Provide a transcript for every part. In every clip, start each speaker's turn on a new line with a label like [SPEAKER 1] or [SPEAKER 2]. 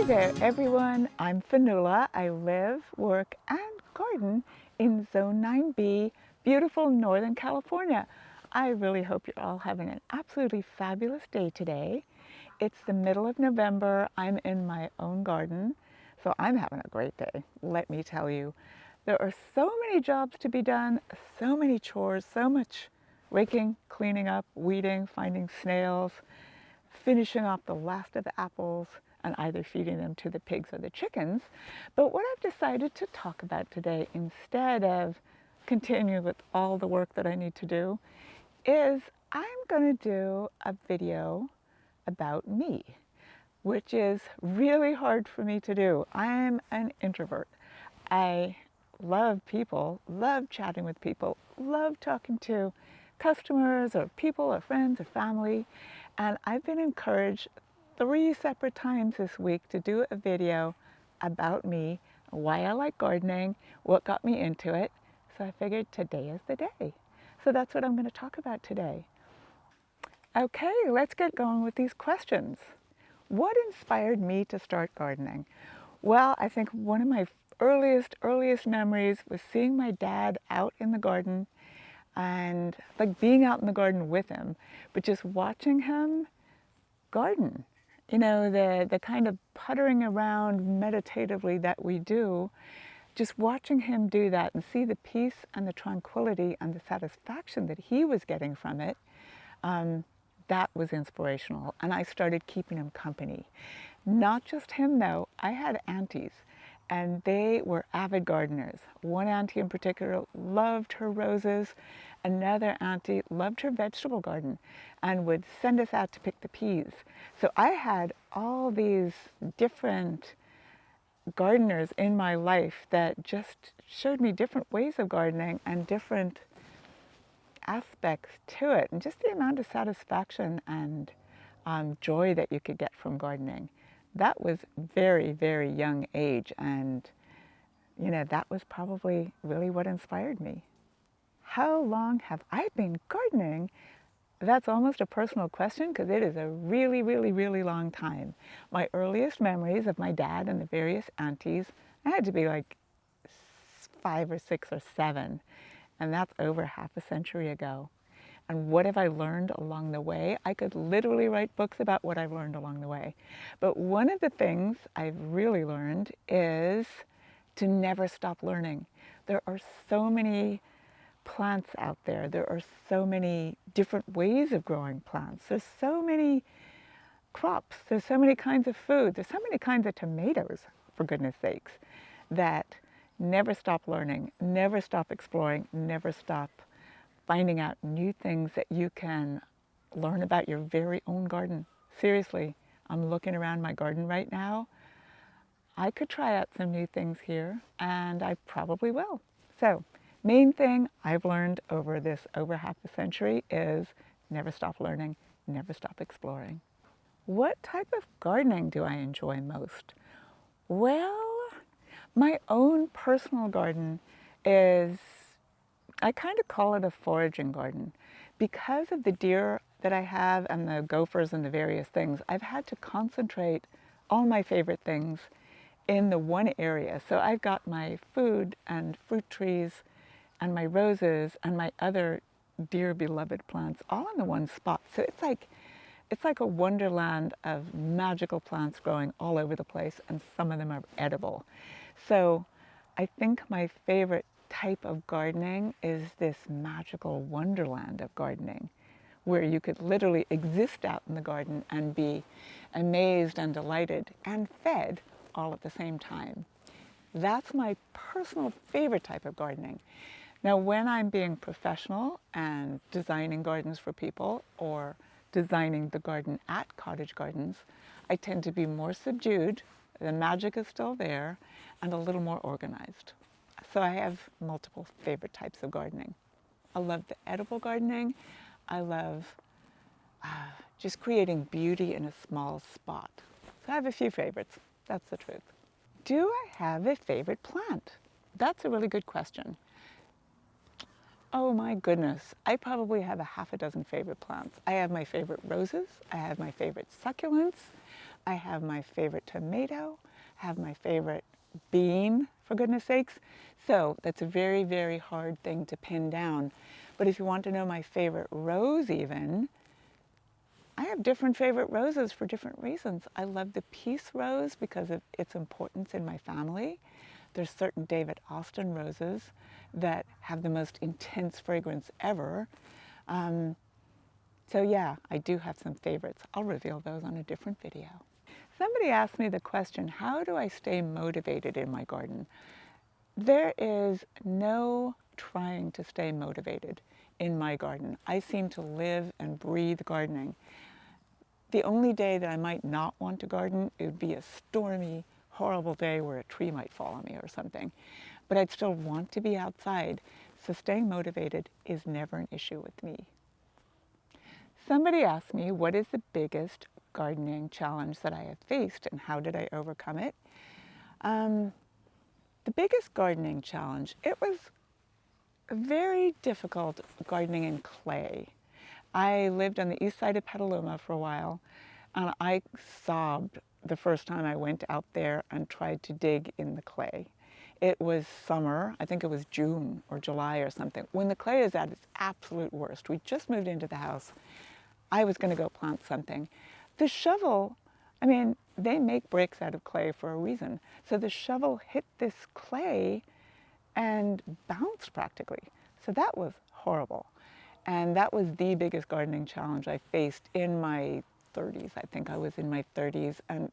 [SPEAKER 1] Hey there everyone, I'm Fanula. I live, work and garden in Zone 9B, beautiful Northern California. I really hope you're all having an absolutely fabulous day today. It's the middle of November. I'm in my own garden, so I'm having a great day, let me tell you. There are so many jobs to be done, so many chores, so much raking, cleaning up, weeding, finding snails, finishing off the last of the apples and either feeding them to the pigs or the chickens. But what I've decided to talk about today, instead of continue with all the work that I need to do, is I'm going to do a video about me, which is really hard for me to do. I'm an introvert. I love people, love chatting with people, love talking to customers or people or friends or family. And I've been encouraged 3 separate times this week to do a video about me, why I like gardening, what got me into it. So I figured today is the day. So that's what I'm going to talk about today. Okay, let's get going with these questions. What inspired me to start gardening? Well, I think one of my earliest memories was seeing my dad out in the garden and like being out in the garden with him, but just watching him garden. You know, the kind of puttering around meditatively that we do, just watching him do that and see the peace and the tranquility and the satisfaction that he was getting from it, that was inspirational. And I started keeping him company. Not just him though, I had aunties and they were avid gardeners. One auntie in particular loved her roses. Another auntie loved her vegetable garden and would send us out to pick the peas. So I had all these different gardeners in my life that just showed me different ways of gardening and different aspects to it, and just the amount of satisfaction and joy that you could get from gardening. That was very, very young age, and that was probably really what inspired me. How long have I been gardening? That's almost a personal question because it is a really, really, really long time. My earliest memories of my dad and the various aunties, I had to be like 5 or 6 or 7, and that's over half a century ago. And what have I learned along the way? I could literally write books about what I've learned along the way. But one of the things I've really learned is to never stop learning. There are so many plants out there. There are so many different ways of growing plants. There's so many crops. There's so many kinds of food. There's so many kinds of tomatoes, for goodness sakes, that never stop learning, never stop exploring, never stop finding out new things that you can learn about your very own garden. Seriously, I'm looking around my garden right now. I could try out some new things here, and I probably will. So, main thing I've learned over half a century is never stop learning, never stop exploring. What type of gardening do I enjoy most? Well, my own personal garden is, I kind of call it a foraging garden. Because of the deer that I have and the gophers and the various things, I've had to concentrate all my favorite things in the one area. So I've got my food and fruit trees and my roses and my other dear beloved plants all in the one spot. So it's like a wonderland of magical plants growing all over the place, and some of them are edible. So I think my favorite type of gardening is this magical wonderland of gardening, where you could literally exist out in the garden and be amazed and delighted and fed all at the same time. That's my personal favorite type of gardening. Now, when I'm being professional and designing gardens for people or designing the garden at Cottage Gardens, I tend to be more subdued. The magic is still there and a little more organized. So I have multiple favorite types of gardening. I love the edible gardening. I love just creating beauty in a small spot. So I have a few favorites. That's the truth. Do I have a favorite plant? That's a really good question. Oh my goodness, I probably have a half a dozen favorite plants. I have my favorite roses, I have my favorite succulents, I have my favorite tomato, I have my favorite bean, for goodness sakes. So that's a very, very hard thing to pin down. But if you want to know my favorite rose even, I have different favorite roses for different reasons. I love the peace rose because of its importance in my family. There's certain David Austin roses that have the most intense fragrance ever. Um, so yeah, I do have some favorites. I'll reveal those on a different video. Somebody asked me the question, how do I stay motivated in my garden? There is no trying to stay motivated in my garden. I seem to live and breathe gardening. The only day that I might not want to garden, it would be a stormy, horrible day where a tree might fall on me or something. But I'd still want to be outside, so staying motivated is never an issue with me. Somebody asked me, what is the biggest gardening challenge that I have faced and how did I overcome it? The biggest gardening challenge, it was very difficult gardening in clay. I lived on the east side of Petaluma for a while, and I sobbed the first time I went out there and tried to dig in the clay. It was summer, I think it was June or July or something, when the clay is at its absolute worst. We just moved into the house. I was going to go plant something. The shovel, I mean, they make bricks out of clay for a reason. So the shovel hit this clay and bounced practically. So that was horrible. And that was the biggest gardening challenge I faced in my 30s. I think I was in my 30s, and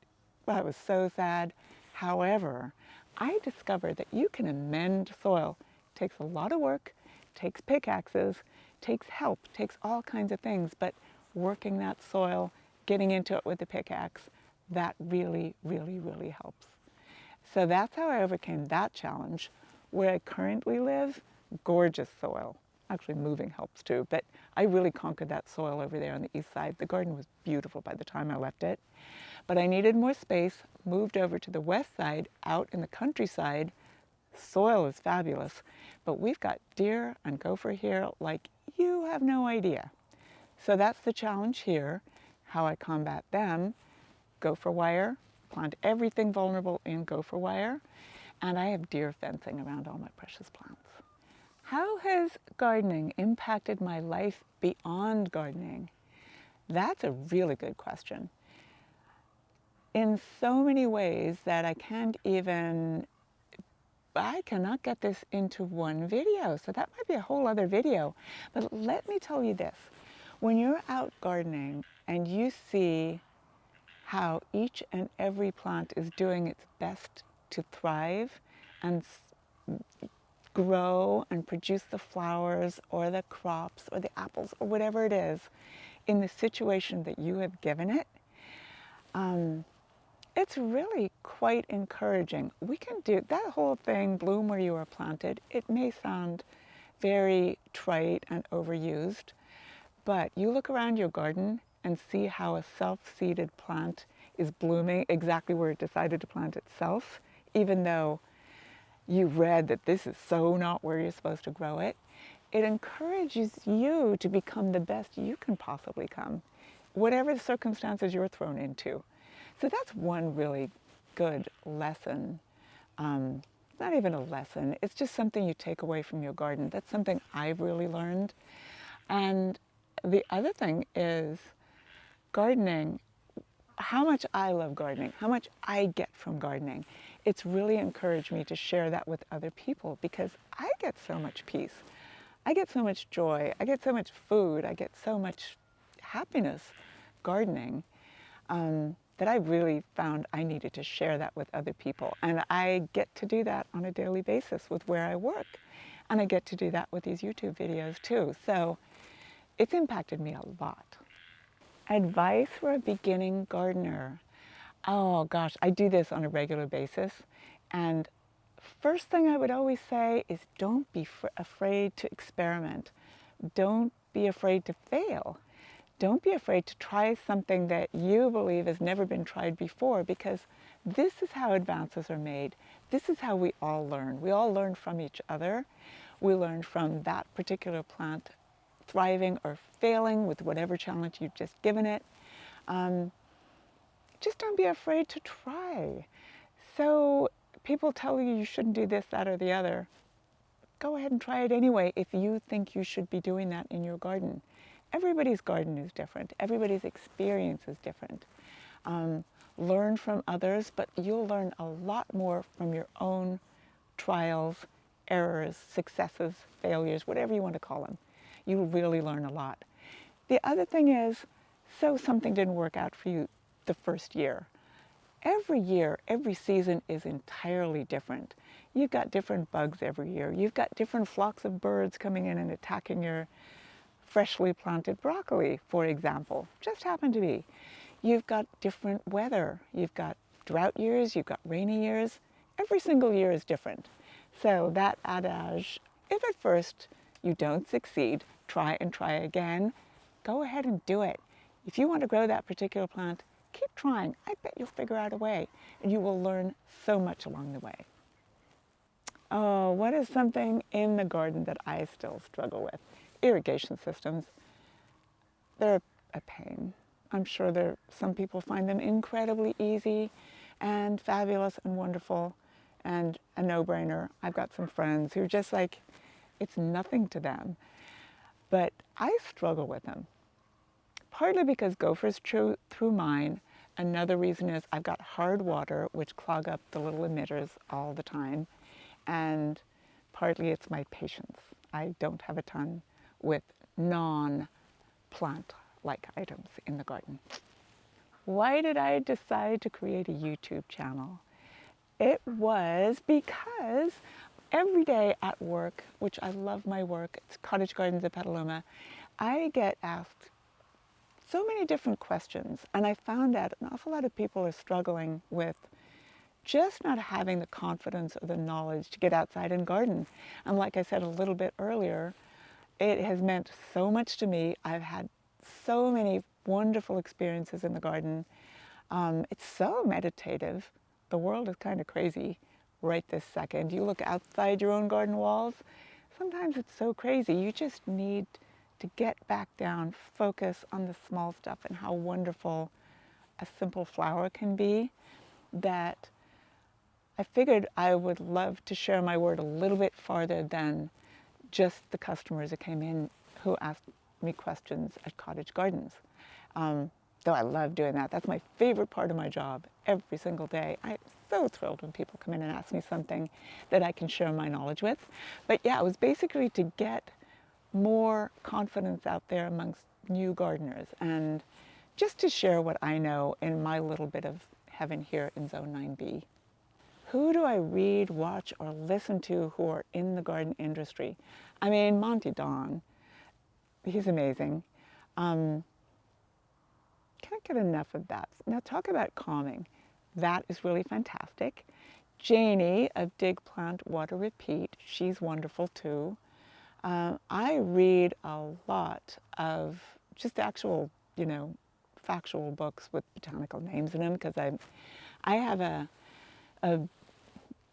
[SPEAKER 1] I was so sad. However, I discovered that you can amend soil. It takes a lot of work, takes pickaxes, takes help, takes all kinds of things, but working that soil, getting into it with the pickaxe, that really, really, really helps. So that's how I overcame that challenge. Where I currently live, gorgeous soil. Actually, moving helps too, but I really conquered that soil over there on the east side. The garden was beautiful by the time I left it. But I needed more space, moved over to the west side, out in the countryside. Soil is fabulous, but we've got deer and gopher here like you have no idea. So that's the challenge here, how I combat them. Gopher wire, plant everything vulnerable in gopher wire, and I have deer fencing around all my precious plants. How has gardening impacted my life beyond gardening? That's a really good question. In so many ways that I cannot get this into one video, so that might be a whole other video. But let me tell you this, when you're out gardening and you see how each and every plant is doing its best to thrive and grow and produce the flowers or the crops or the apples or whatever it is in the situation that you have given it, it's really quite encouraging. We can do that whole thing, bloom where you are planted. It may sound very trite and overused, but you look around your garden and see how a self-seeded plant is blooming exactly where it decided to plant itself, even though you've read that this is so not where you're supposed to grow it. It encourages you to become the best you can possibly come, whatever the circumstances you're thrown into. So that's one really good lesson. Not even a lesson, it's just something you take away from your garden. That's something I've really learned. And the other thing is gardening, how much I love gardening, how much I get from gardening. It's really encouraged me to share that with other people because I get so much peace. I get so much joy. I get so much food. I get so much happiness gardening that I really found I needed to share that with other people. And I get to do that on a daily basis with where I work. And I get to do that with these YouTube videos too. So it's impacted me a lot. Advice for a beginning gardener. Oh gosh, I do this on a regular basis. And first thing I would always say is don't be afraid to experiment. Don't be afraid to fail. Don't be afraid to try something that you believe has never been tried before, because this is how advances are made. This is how we all learn. We all learn from each other. We learn from that particular plant thriving or failing with whatever challenge you've just given it. just don't be afraid to try. So people tell you you shouldn't do this, that, or the other. Go ahead and try it anyway if you think you should be doing that in your garden. Everybody's garden is different. Everybody's experience is different. Um, Learn from others, but you'll learn a lot more from your own trials, errors, successes, failures, whatever you want to call them. You will really learn a lot. The other thing is, so something didn't work out for you the first year. Every year, every season is entirely different. You've got different bugs every year. You've got different flocks of birds coming in and attacking your freshly planted broccoli, for example. Just happened to be. You've got different weather. You've got drought years, you've got rainy years. Every single year is different. So that adage, if at first you don't succeed, try and try again, go ahead and do it. If you want to grow that particular plant, keep trying. I bet you'll figure out a way, and you will learn so much along the way. Oh, what is something in the garden that I still struggle with? Irrigation systems. They're a pain. I'm sure some people find them incredibly easy and fabulous and wonderful and a no-brainer. I've got some friends who are just like, it's nothing to them. But I struggle with them. Partly because gophers chew through mine. Another reason is I've got hard water, which clog up the little emitters all the time. And partly it's my patience. I don't have a ton with non-plant-like items in the garden. Why did I decide to create a YouTube channel? It was because every day at work, which I love my work, it's Cottage Gardens at Petaluma, I get asked so many different questions, and I found out an awful lot of people are struggling with just not having the confidence or the knowledge to get outside and garden. And like I said a little bit earlier, it has meant so much to me. I've had so many wonderful experiences in the garden. It's so meditative. The world is kind of crazy right this second. You look outside your own garden walls, sometimes it's so crazy. You just need to get back down, focus on the small stuff and how wonderful a simple flower can be, that I figured I would love to share my word a little bit farther than just the customers that came in who asked me questions at Cottage Gardens. Though I love doing that. That's my favorite part of my job every single day. I'm so thrilled when people come in and ask me something that I can share my knowledge with. But yeah, it was basically to get more confidence out there amongst new gardeners and just to share what I know in my little bit of heaven here in Zone 9B. Who do I read, watch, or listen to who are in the garden industry? I mean, Monty Don, he's amazing. Can't get enough of that. Now talk about calming. That is really fantastic. Janie of Dig Plant Water Repeat, she's wonderful too. I read a lot of just actual, factual books with botanical names in them because I have a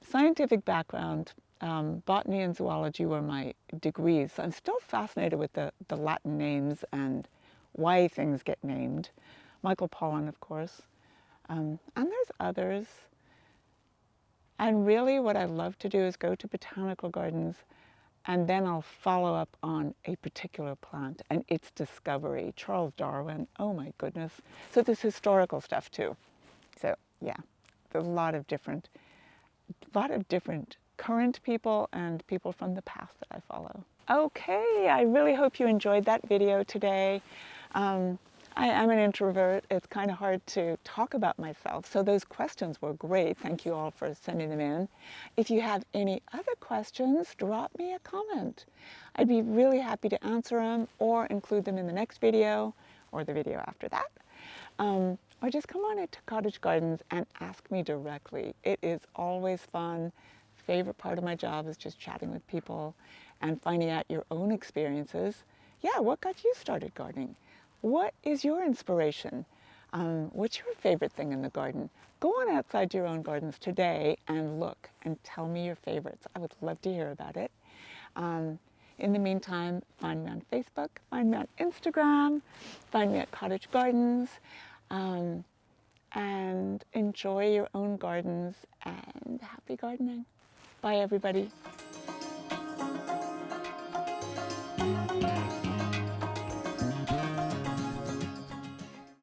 [SPEAKER 1] scientific background. Botany and zoology were my degrees. So I'm still fascinated with the Latin names and why things get named. Michael Pollan, of course. And there's others. And really what I love to do is go to botanical gardens and then I'll follow up on a particular plant and its discovery. Charles Darwin, oh my goodness. So there's historical stuff too. So yeah, there's a lot of different current people and people from the past that I follow. Okay, I really hope you enjoyed that video today. I am an introvert. It's kind of hard to talk about myself. So those questions were great. Thank you all for sending them in. If you have any other questions, drop me a comment. I'd be really happy to answer them or include them in the next video or the video after that. Or just come on into Cottage Gardens and ask me directly. It is always fun. Favorite part of my job is just chatting with people and finding out your own experiences. Yeah, what got you started gardening? What is your inspiration? What's your favorite thing in the garden? Go on outside your own gardens today and look and tell me your favorites. I would love to hear about it. In the meantime, find me on Facebook, find me on Instagram, find me at Cottage Gardens, and enjoy your own gardens, and happy gardening. Bye, everybody.